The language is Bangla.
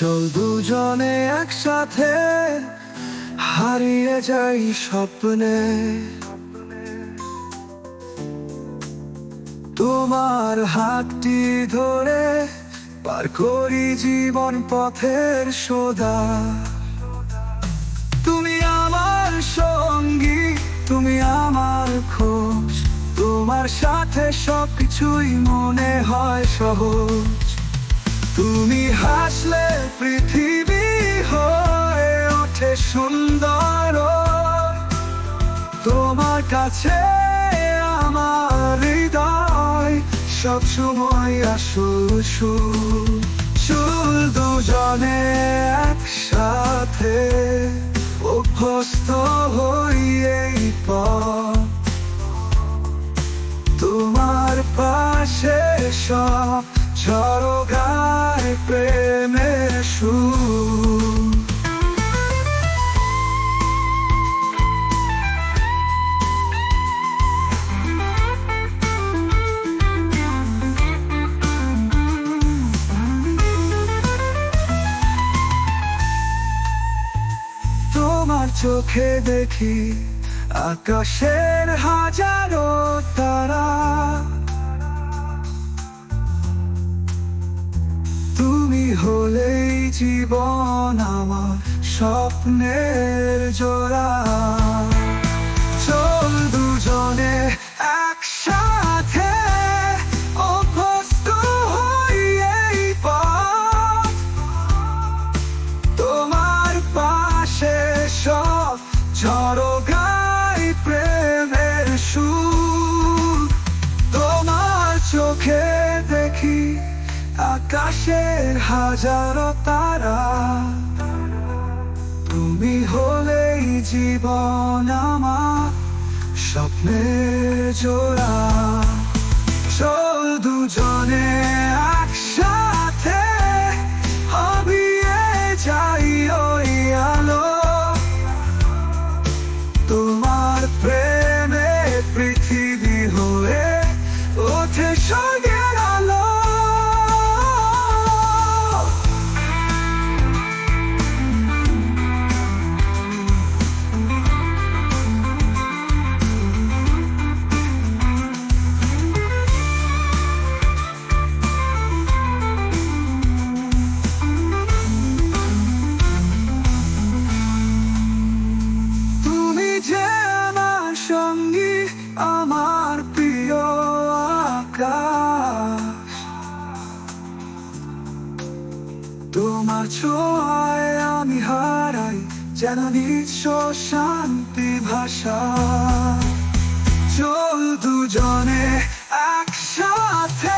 চল দুজনে একসাথে হারিয়ে যাই স্বপ্নে। তোমার হাতটি ধরে পার করি জীবন পথের সোদা। তুমি আমার সঙ্গী, তুমি আমার খোঁজ, তোমার সাথে সবকিছুই মনে হয় সহজ। তুমি হাসলে পৃথিবী হয়ে ওঠে সুন্দর, তোমার কাছে আমার হৃদয় সবসময় আসল সুর। চল দুজনে একসাথে অভ্যস্ত হই এই পথ, তোমার পাশে সব ঝড়ো গায় প্রেমের সুর। তোমার চোখে দেখি আকাশের হাজারো তারা, তুমি হলেই জীবন আমার স্বপ্নের জোড়া। চল দুজনে একসাথে অভ্যস্ত হই এই পথ, তোমার পাশে সব ঝড়ো গায় প্রেমের সুর। তোমার চোখে দেখি আকাশের হাজারো তারা, তুমি হলেই জীবন আমার স্বপ্নের জোড়া। চল দুজনে একসাথে হারিয়ে যাই ওই আলো, তোমার প্রেমে পৃথিবী হয়ে ওঠে স্বর্গের আলো। আমার প্রিয় আকাশ, তোমার ছোঁয়ায় আমি হারাই যেন নিঃস্ব শান্তি ভাষা। চল দুজনে একসাথে